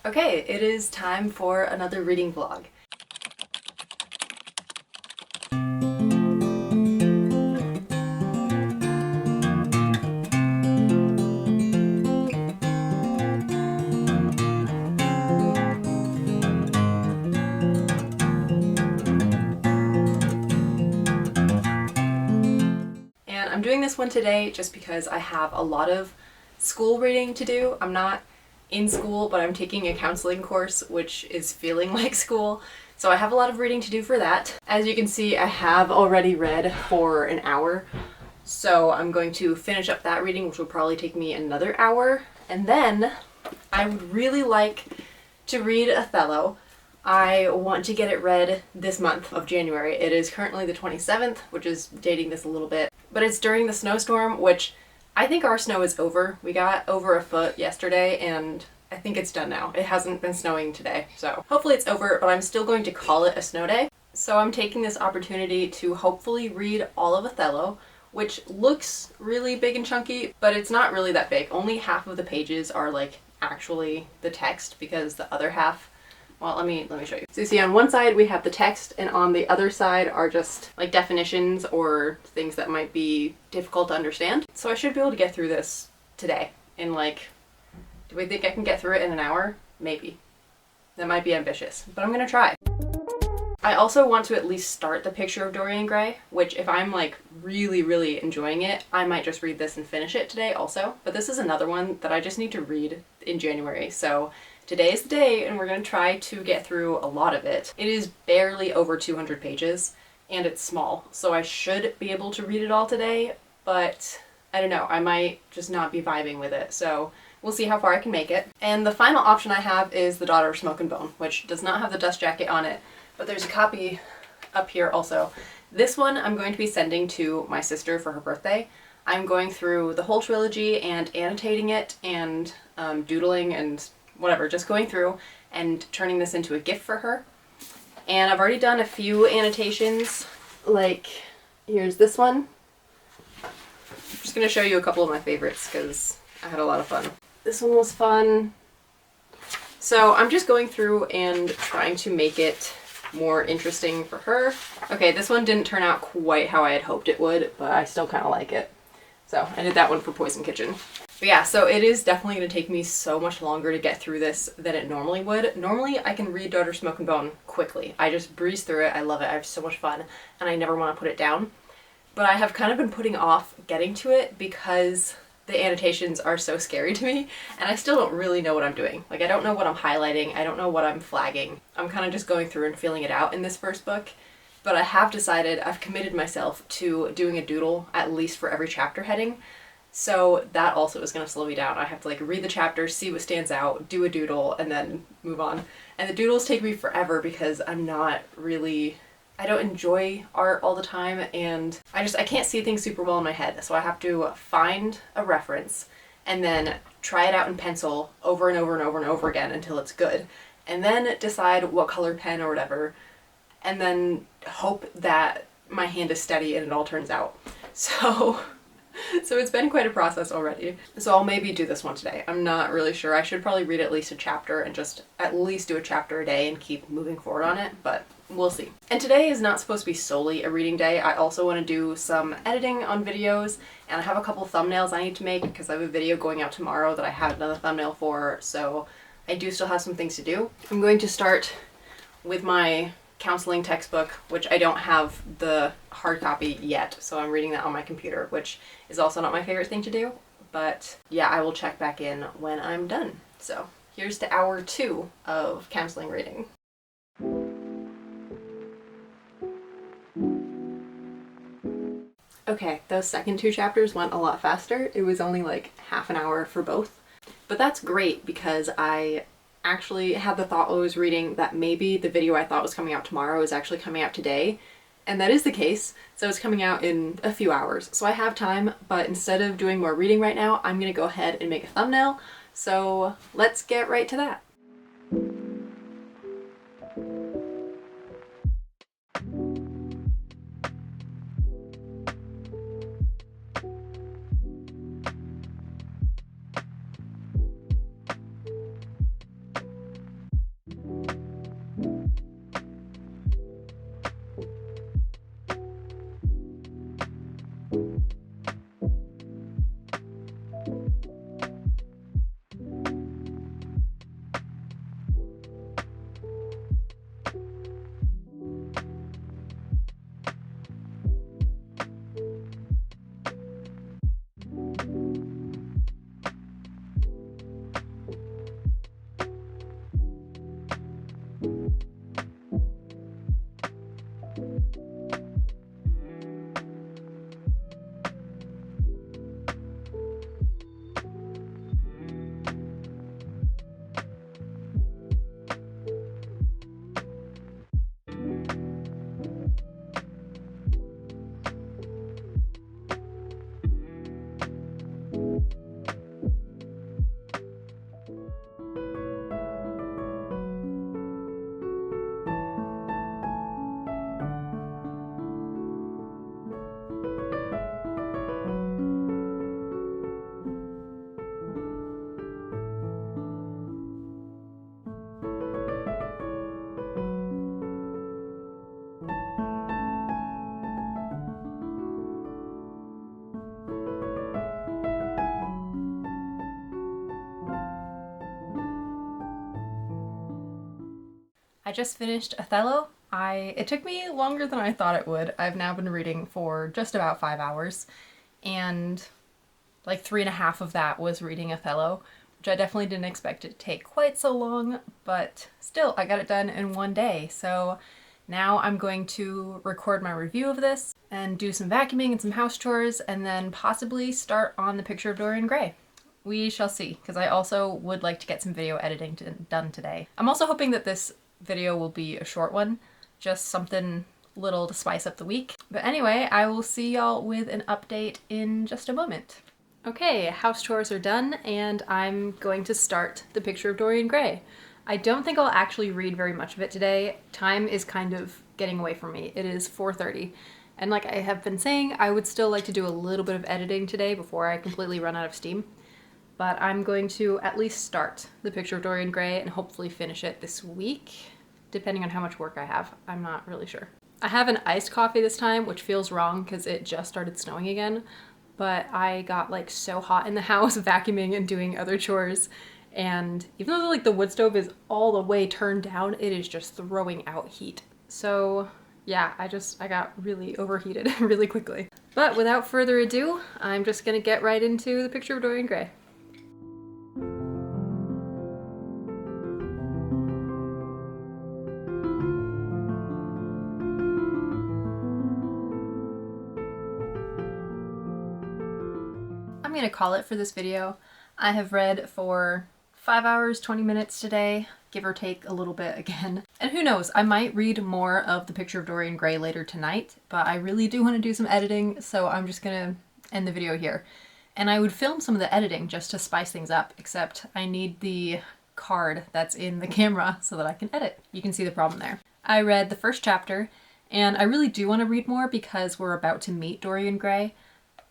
Okay, it is time for another reading vlog. And I'm doing this one today just because I have a lot of school reading to do. I'm not in school, but I'm taking a counseling course, which is feeling like school. So I have a lot of reading to do for that. As you can see, I have already read for an hour. So I'm going to finish up that reading, which will probably take me another hour. And then I would really like to read Othello. I want to get it read this month of January. It is currently the 27th, which is dating this a little bit. But it's during the snowstorm, which I think our snow is over. We got over a foot yesterday, and I think it's done now. It hasn't been snowing today, so hopefully it's over, but I'm still going to call it a snow day. So I'm taking this opportunity to hopefully read all of Othello, which looks really big and chunky, but it's not really that big. Only half of the pages are like actually the text, because the other half, well, let me show you. So you see on one side we have the text, and on the other side are just like definitions or things that might be difficult to understand. So I should be able to get through this today in like, do we think I can get through it in an hour? Maybe. That might be ambitious, but I'm gonna try. I also want to at least start The Picture of Dorian Gray, which if I'm like really enjoying it, I might just read this and finish it today also. But this is another one that I just need to read in January. So today is the day, and we're going to try to get through a lot of it. It is barely over 200 pages, and it's small, so I should be able to read it all today, but I don't know, I might just not be vibing with it, so we'll see how far I can make it. And the final option I have is The Daughter of Smoke and Bone, which does not have the dust jacket on it, but there's a copy up here also. This one I'm going to be sending to my sister for her birthday. I'm going through the whole trilogy and annotating it and doodling and whatever, just going through and turning this into a gift for her. And I've already done a few annotations, like here's this one. I'm just going to show you a couple of my favorites because I had a lot of fun. This one was fun. So I'm just going through and trying to make it more interesting for her. Okay, this one didn't turn out quite how I had hoped it would, but I still kind of like it. So I did that one for Poison Kitchen. But yeah, so it is definitely going to take me so much longer to get through this than it normally would. Normally I can read Daughter Smoke and Bone quickly. I just breeze through it, I love it, I have so much fun, and I never want to put it down. But I have kind of been putting off getting to it because the annotations are so scary to me, and I still don't really know what I'm doing. Like, I don't know what I'm highlighting, I don't know what I'm flagging. I'm kind of just going through and feeling it out in this first book. But I have decided, I've committed myself to doing a doodle at least for every chapter heading. So that also is going to slow me down. I have to like read the chapter, see what stands out, do a doodle, and then move on. And the doodles take me forever because I'm not really, I don't enjoy art all the time, and I can't see things super well in my head. So I have to find a reference and then try it out in pencil over and over and over and over again until it's good. And then decide what color pen or whatever, and then hope that my hand is steady and it all turns out. So it's been quite a process already. So I'll maybe do this one today. I'm not really sure. I should probably read at least a chapter and just at least do a chapter a day and keep moving forward on it, but we'll see. And today is not supposed to be solely a reading day. I also want to do some editing on videos, and I have a couple thumbnails I need to make because I have a video going out tomorrow that I have another thumbnail for, so I do still have some things to do. I'm going to start with my counseling textbook, which I don't have the hard copy yet, so I'm reading that on my computer, which is also not my favorite thing to do, but yeah, I will check back in when I'm done. So here's to hour 2 of counseling reading. Okay, those second 2 chapters went a lot faster. It was only like half an hour for both, but that's great because I actually had the thought while I was reading that maybe the video I thought was coming out tomorrow is actually coming out today, and that is the case. So it's coming out in a few hours, so I have time, but instead of doing more reading right now, I'm gonna go ahead and make a thumbnail. So let's get right to that. I just finished Othello. It took me longer than I thought it would. I've now been reading for just about 5 hours, and like 3.5 of that was reading Othello, which I definitely didn't expect it to take quite so long, but still, I got it done in one day. So now I'm going to record my review of this and do some vacuuming and some house chores, and then possibly start on The Picture of Dorian Gray. We shall see, because I also would like to get some video editing done today. I'm also hoping that this video will be a short one, just something little to spice up the week. But anyway, I will see y'all with an update in just a moment. Okay, house chores are done, and I'm going to start The Picture of Dorian Gray. I don't think I'll actually read very much of it today. Time is kind of getting away from me. It is 4:30, and like I have been saying, I would still like to do a little bit of editing today before I completely run out of steam. But I'm going to at least start The Picture of Dorian Gray and hopefully finish it this week, depending on how much work I have. I'm not really sure. I have an iced coffee this time, which feels wrong because it just started snowing again, but I got like so hot in the house vacuuming and doing other chores, and even though like the wood stove is all the way turned down, it is just throwing out heat. So yeah, I got really overheated really quickly. But without further ado, I'm just gonna get right into The Picture of Dorian Gray. I'm gonna call it for this video. I have read for 5 hours, 20 minutes today, give or take a little bit again. And who knows, I might read more of The Picture of Dorian Gray later tonight, but I really do want to do some editing, so I'm just gonna end the video here. And I would film some of the editing just to spice things up, except I need the card that's in the camera so that I can edit. You can see the problem there. I read the first chapter, and I really do want to read more because we're about to meet Dorian Gray,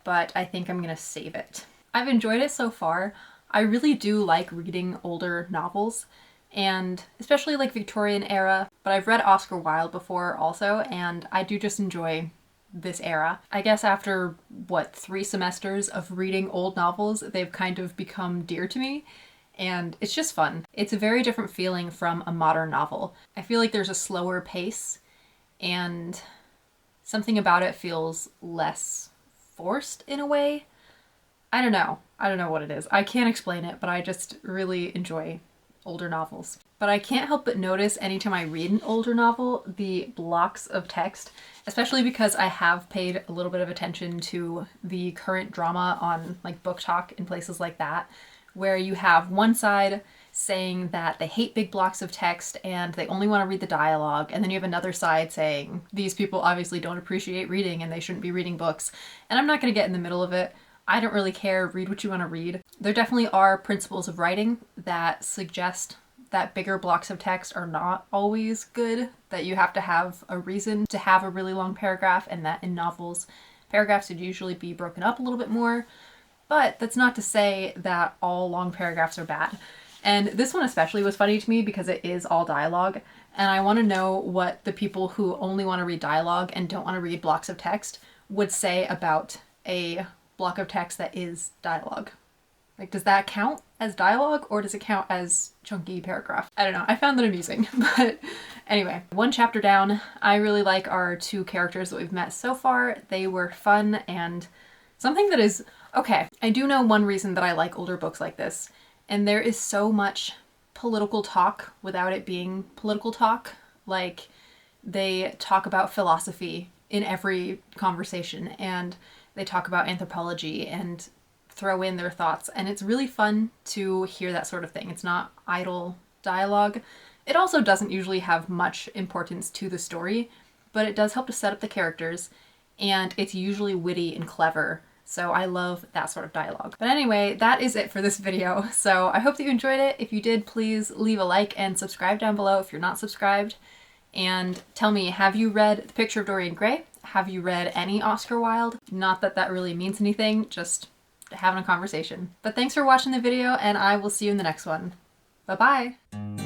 but I think I'm gonna save it. I've enjoyed it so far. I really do like reading older novels, and especially like Victorian era, but I've read Oscar Wilde before also, and I do just enjoy this era. I guess after, what, 3 semesters of reading old novels, they've kind of become dear to me, and it's just fun. It's a very different feeling from a modern novel. I feel like there's a slower pace, and something about it feels less forced in a way. I don't know what it is. I can't explain it, but I just really enjoy older novels. But I can't help but notice anytime I read an older novel, the blocks of text, especially because I have paid a little bit of attention to the current drama on like Book Talk and places like that, where you have one side saying that they hate big blocks of text and they only want to read the dialogue, and then you have another side saying these people obviously don't appreciate reading and they shouldn't be reading books. And I'm not going to get in the middle of it. I don't really care, read what you want to read. There definitely are principles of writing that suggest that bigger blocks of text are not always good, that you have to have a reason to have a really long paragraph, and that in novels, paragraphs should usually be broken up a little bit more. But that's not to say that all long paragraphs are bad. And this one especially was funny to me because it is all dialogue, and I want to know what the people who only want to read dialogue and don't want to read blocks of text would say about a block of text that is dialogue. Like, does that count as dialogue, or does it count as chunky paragraph? I don't know. I found that amusing. But anyway, 1 chapter down. I really like our 2 characters that we've met so far. They were fun, and something that is... Okay, I do know one reason that I like older books like this, and there is so much political talk without it being political talk. Like, they talk about philosophy in every conversation, and they talk about anthropology and throw in their thoughts, and it's really fun to hear that sort of thing. It's not idle dialogue. It also doesn't usually have much importance to the story, but it does help to set up the characters, and it's usually witty and clever, so I love that sort of dialogue. But anyway, that is it for this video, so I hope that you enjoyed it. If you did, please leave a like and subscribe down below if you're not subscribed, and tell me, have you read The Picture of Dorian Gray? Have you read any Oscar Wilde? Not that that really means anything, just having a conversation. But thanks for watching the video, and I will see you in the next one. Bye-bye!